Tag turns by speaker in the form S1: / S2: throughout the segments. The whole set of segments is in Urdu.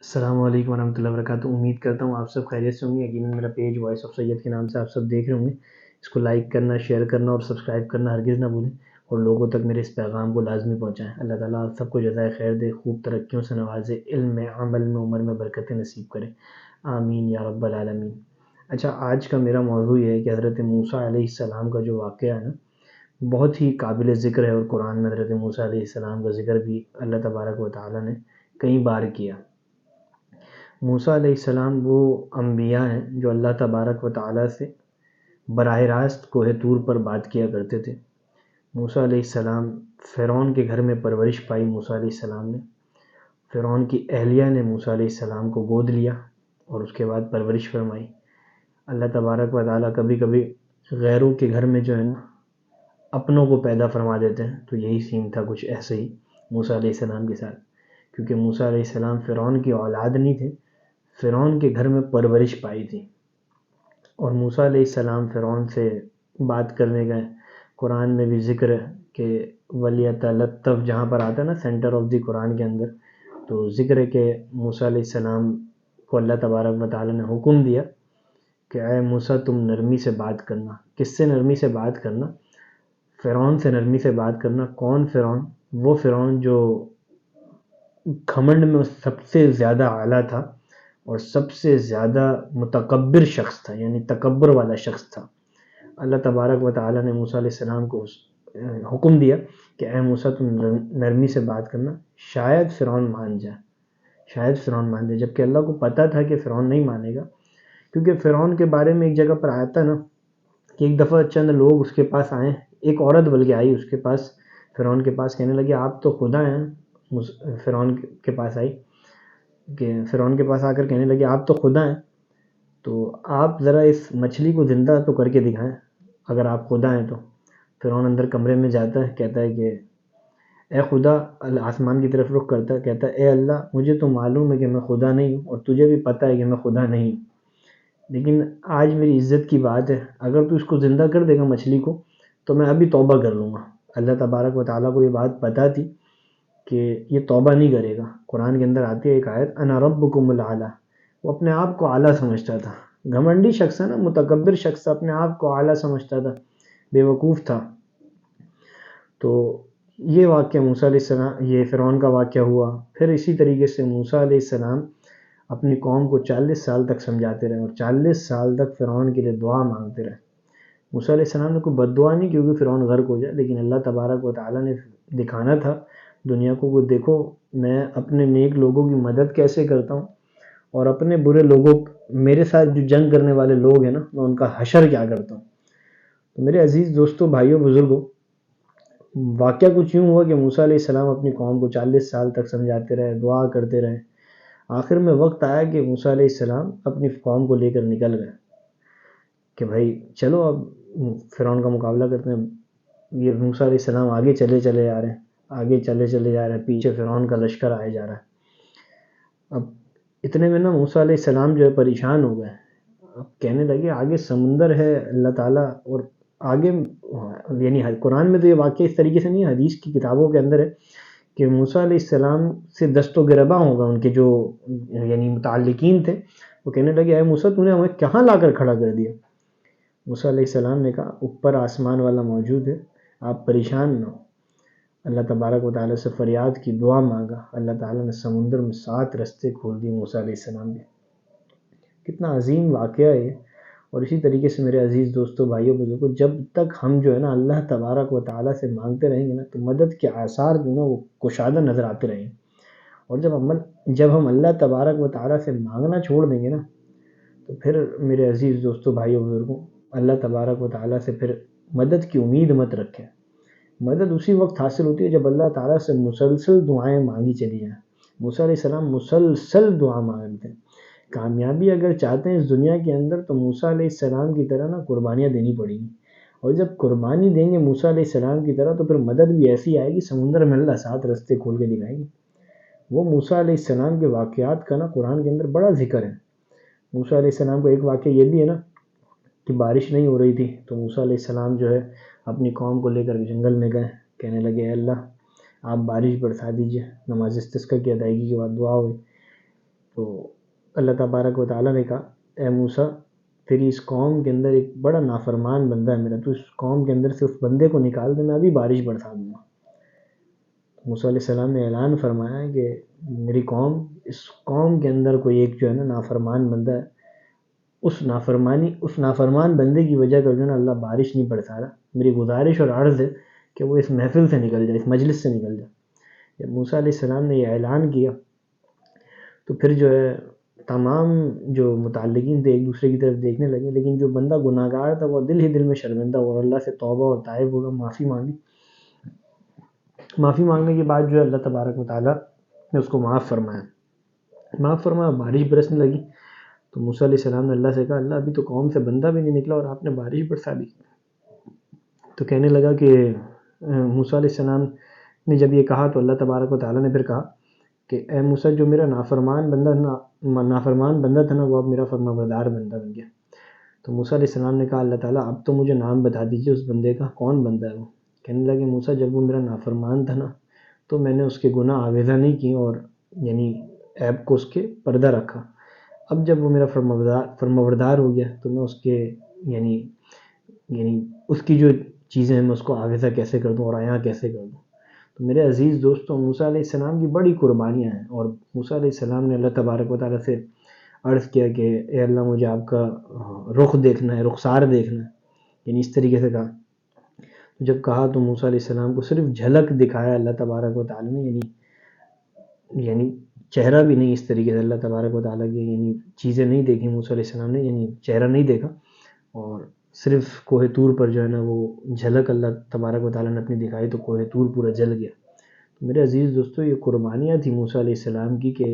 S1: السلام علیکم ورحمۃ اللہ وبرکاتہ۔ امید کرتا ہوں آپ سب خیریت سے ہوں گے۔ یقیناً میرا پیج وائس آف سید کے نام سے آپ سب دیکھ رہے ہوں گے۔ اس کو لائک کرنا، شیئر کرنا اور سبسکرائب کرنا ہرگز نہ بھولیں، اور لوگوں تک میرے اس پیغام کو لازمی پہنچائیں۔ اللہ تعالیٰ آپ سب کو جزائے خیر دے، خوب ترقیوں سے نوازے، علم میں، عمل میں، عمر میں برکتیں نصیب کرے، آمین یا رب العالمین۔ اچھا، آج کا میرا موضوع یہ ہے کہ حضرت موسیٰ علیہ السلام کا جو واقعہ ہے نا، بہت ہی قابل ذکر ہے، اور قرآن میں حضرت موسیٰ علیہ السلام کا ذکر بھی اللہ تبارک و تعالیٰ نے کئی بار کیا۔ موسیٰ علیہ السلام وہ انبیاء ہیں جو اللہ تبارک و تعالیٰ سے براہ راست کوہ طور پر بات کیا کرتے تھے۔ موسیٰ علیہ السلام فرعون کے گھر میں پرورش پائی۔ موسیٰ علیہ السلام نے، فرعون کی اہلیہ نے موسیٰ علیہ السلام کو گود لیا اور اس کے بعد پرورش فرمائی۔ اللہ تبارک و تعالیٰ کبھی کبھی غیروں کے گھر میں جو ہے نا اپنوں کو پیدا فرما دیتے ہیں، تو یہی سین تھا کچھ ایسے ہی موسیٰ علیہ السلام کے ساتھ، کیونکہ موسیٰ علیہ السلام فرعون کی اولاد نہیں تھے، فرعون کے گھر میں پرورش پائی تھی۔ اور موسیٰ علیہ السلام فرعون سے بات کرنے گئے۔ قرآن میں بھی ذکر ہے کہ وَلْيَتَلَطَّفْ جہاں پر آتا ہے نا سینٹر آف دی قرآن کے اندر، تو ذکر ہے کہ موسیٰ علیہ السلام کو اللہ تبارک و تعالیٰ نے حکم دیا کہ اے موسیٰ تم نرمی سے بات کرنا۔ کس سے نرمی سے بات کرنا؟ فرعون سے نرمی سے بات کرنا۔ کون فرعون؟ وہ فرعون جو گھمنڈ میں سب سے زیادہ اعلیٰ تھا اور سب سے زیادہ متکبر شخص تھا، یعنی تکبر والا شخص تھا۔ اللہ تبارک و تعالیٰ نے موسیٰ علیہ السلام کو حکم دیا کہ اے موسیٰ تم نرمی سے بات کرنا، شاید فرعون مان جائے، شاید فرعون مان جائے، جبکہ اللہ کو پتہ تھا کہ فرعون نہیں مانے گا، کیونکہ فرعون کے بارے میں ایک جگہ پر آیا تھا نا کہ ایک دفعہ چند لوگ اس کے پاس آئے، ایک عورت بلکہ آئی اس کے پاس، فرعون کے پاس، کہنے لگے آپ تو خدا ہیں۔ فرعون کے پاس آئی کہ فرعون کے پاس آ کر کہنے لگے آپ تو خدا ہیں، تو آپ ذرا اس مچھلی کو زندہ تو کر کے دکھائیں اگر آپ خدا ہیں تو۔ فرعون اندر کمرے میں جاتا ہے، کہتا ہے کہ اے خدا، آسمان کی طرف رخ کرتا ہے، کہتا ہے اے اللہ مجھے تو معلوم ہے کہ میں خدا نہیں ہوں، اور تجھے بھی پتہ ہے کہ میں خدا نہیں ہوں، لیکن آج میری عزت کی بات ہے، اگر تو اس کو زندہ کر دے گا مچھلی کو تو میں ابھی توبہ کر لوں گا۔ اللہ تبارک و تعالیٰ کو یہ بات پتہ تھی کہ یہ توبہ نہیں کرے گا۔ قرآن کے اندر آتی ہے ایک آیت انا ربکم الاعلیٰ، وہ اپنے آپ کو اعلیٰ سمجھتا تھا، گھمنڈی شخص ہے نا، متکبر شخص تھا، اپنے آپ کو اعلیٰ سمجھتا تھا، بے وقوف تھا۔ تو یہ واقعہ موسیٰ علیہ السلام، یہ فرعون کا واقعہ ہوا۔ پھر اسی طریقے سے موسیٰ علیہ السلام اپنی قوم کو 40 سال تک سمجھاتے رہے، اور 40 سال تک فرعون کے لیے دعا مانگتے رہے۔ موسیٰ علیہ السلام نے کوئی بد دعا نہیں کی کہ فرعون غرق ہو جائے، لیکن اللہ تبارک و تعالیٰ نے دکھانا تھا دنیا کو کہ دیکھو میں اپنے نیک لوگوں کی مدد کیسے کرتا ہوں، اور اپنے برے لوگوں، میرے ساتھ جو جنگ کرنے والے لوگ ہیں نا، میں ان کا حشر کیا کرتا ہوں۔ تو میرے عزیز دوستوں، بھائیوں، بزرگوں، واقعہ کچھ یوں ہوا کہ موسیٰ علیہ السلام اپنی قوم کو 40 سال تک سمجھاتے رہے، دعا کرتے رہے۔ آخر میں وقت آیا کہ موسیٰ علیہ السلام اپنی قوم کو لے کر نکل گئے کہ بھائی چلو اب فرعون کا مقابلہ کرتے ہیں۔ یہ موسیٰ علیہ السلام آگے چلے جا رہے ہیں، آگے چلے جا رہے ہیں، پیچھے فرعون کا لشکر آئے جا رہا ہے۔ اب اتنے میں نا موسیٰ علیہ السلام جو ہے پریشان ہو گئے، اب کہنے لگے آگے سمندر ہے، اللہ تعالیٰ، اور آگے، یعنی قرآن میں تو یہ واقعہ اس طریقے سے نہیں، حدیث کی کتابوں کے اندر ہے کہ موسیٰ علیہ السلام سے دست و گربا ہوگا، ان کے جو یعنی متعلقین تھے، وہ کہنے لگے اے موسیٰ تو نے ہمیں کہاں لا کر کھڑا کر دیا؟ موسیٰ علیہ السلام نے کہا اوپر آسمان والا موجود ہے، آپ پریشان نہ ہو۔ اللہ تبارک و تعالیٰ سے فریاد کی، دعا مانگا، اللہ تعالیٰ نے سمندر میں 7 رستے کھول دیے موسیٰ علیہ السلام کے۔ کتنا عظیم واقعہ ہے۔ اور اسی طریقے سے میرے عزیز دوستوں، بھائیوں، بزرگوں، جب تک ہم جو ہے نا اللہ تبارک و تعالیٰ سے مانگتے رہیں گے نا، تو مدد کے آثار جو نا وہ کشادہ نظر آتے رہیں گے۔ اور جب ہم اللہ تبارک و تعالیٰ سے مانگنا چھوڑ دیں گے نا، تو پھر میرے عزیز دوستوں، بھائیوں، بزرگوں، اللہ تبارک و تعالیٰ سے پھر مدد کی امید مت رکھیں۔ مدد اسی وقت حاصل ہوتی ہے جب اللہ تعالیٰ سے مسلسل دعائیں مانگی چلی جائیں۔ موسیٰ علیہ السلام مسلسل دعا مانگتے ہیں۔ کامیابی اگر چاہتے ہیں اس دنیا کے اندر تو موسیٰ علیہ السلام کی طرح نا قربانیاں دینی پڑیں گی، اور جب قربانی دیں گے موسیٰ علیہ السلام کی طرح تو پھر مدد بھی ایسی آئے گی، سمندر میں اللہ 7 رستے کھول کے دکھائیں گے۔ وہ موسیٰ علیہ السلام کے واقعات کا نا قرآن کے اندر بڑا ذکر ہے۔ موسیٰ علیہ السلام کو ایک واقعہ یہ بھی ہے نا کہ بارش نہیں ہو رہی تھی، تو موسیٰ علیہ السلام جو ہے اپنی قوم کو لے کر جنگل میں گئے، کہنے لگے اے اللہ آپ بارش برسا دیجئے۔ نماز استسقاء کی ادائیگی کے بعد دعا ہوئی، تو اللہ تبارک و تعالیٰ نے کہا اے موسیٰ تیری اس قوم کے اندر ایک بڑا نافرمان بندہ ہے میرا، تو اس قوم کے اندر سے اس بندے کو نکال دے، میں ابھی بارش برسا دوں گا۔ موسیٰ علیہ السلام نے اعلان فرمایا کہ میری قوم، اس قوم کے اندر کوئی ایک جو ہے نا نافرمان بندہ ہے، اس نافرمان بندے کی وجہ کر جو ہے نا اللہ بارش نہیں برسا رہا، میری گزارش اور عرض ہے کہ وہ اس محفل سے نکل جائے، اس مجلس سے نکل جائے۔ جب موسیٰ علیہ السلام نے یہ اعلان کیا تو پھر جو ہے تمام جو متعلقین تھے ایک دوسرے کی طرف دیکھنے لگے، لیکن جو بندہ گناہ گار تھا وہ دل ہی دل میں شرمندہ ہوا اور اللہ سے توبہ اور تائب ہوگا، معافی مانگی۔ معافی مانگنے کے بعد جو ہے اللہ تبارک و تعالیٰ نے اس کو معاف فرمایا، بارش برسنے لگی۔ تو موسیٰ علیہ السلام نے اللہ سے کہا اللہ ابھی تو قوم سے بندہ بھی نہیں نکلا اور آپ نے بارش برسا دی۔ تو کہنے لگا کہ موسیٰ علیہ السلام نے جب یہ کہا تو اللہ تبارک و تعالیٰ نے پھر کہا کہ اے موسیٰ جو میرا نافرمان بندہ تھا نا وہ اب میرا فرما بردار بندہ بن گیا۔ تو موسیٰ علیہ السلام نے کہا اللہ تعالیٰ اب تو مجھے نام بتا دیجیے اس بندے کا، کون بندہ ہے وہ؟ کہنے لگے موسیٰ جب وہ میرا نافرمان تھا نا تو میں نے اس کے گناہ آویزہ نہیں کیے اور یعنی عیب کو اس کے پردہ رکھا، اب جب وہ میرا فرمانبردار ہو گیا تو میں اس کے یعنی اس کی جو چیزیں ہیں میں اس کو آویزہ کیسے کر دوں اور عیاں کیسے کر دوں۔ تو میرے عزیز دوستوں موسیٰ علیہ السلام کی بڑی قربانیاں ہیں، اور موسیٰ علیہ السلام نے اللہ تبارک و تعالیٰ سے عرض کیا کہ اے اللہ مجھے آپ کا رخ دیکھنا ہے، رخسار دیکھنا ہے، یعنی اس طریقے سے کہا۔ جب کہا تو موسیٰ علیہ السلام کو صرف جھلک دکھایا اللہ تبارک و تعالیٰ نے، یعنی چہرہ بھی نہیں، اس طریقے سے اللہ تبارک و تعالیٰ کی یعنی چیزیں نہیں دیکھی موسیٰ علیہ السلام نے، یعنی چہرہ نہیں دیکھا، اور صرف کوہ طور پر جو ہے نا وہ جھلک اللہ تبارک و تعالیٰ نے اپنی دکھائی تو کوہ طور پورا جل گیا۔ تو میرے عزیز دوستو یہ قربانیاں تھیں موسیٰ علیہ السلام کی کہ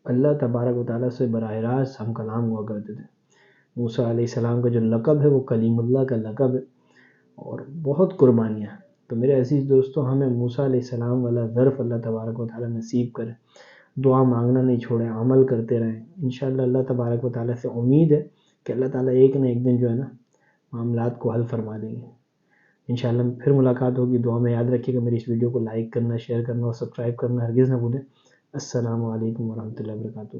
S1: اللہ تبارک و تعالیٰ سے براہ راست ہم کلام ہوا کرتے تھے۔ موسیٰ علیہ السلام کا جو لقب ہے وہ کلیم اللہ کا لقب ہے، اور بہت قربانیاں۔ تو میرے عزیز دوستو ہمیں موسیٰ علیہ السلام والا ظرف اللہ تبارک و تعالیٰ نصیب کرے، دعا مانگنا نہیں چھوڑیں، عمل کرتے رہیں، انشاءاللہ اللہ تبارک و تعالیٰ سے امید ہے کہ اللہ تعالیٰ ایک نہ ایک دن جو ہے نا معاملات کو حل فرما دیں گے۔ انشاءاللہ پھر ملاقات ہوگی، دعا میں یاد رکھیے گا میری اس ویڈیو کو لائک کرنا، شیئر کرنا اور سبسکرائب کرنا ہرگز نہ بھولیں۔ السلام علیکم ورحمۃ اللہ وبرکاتہ۔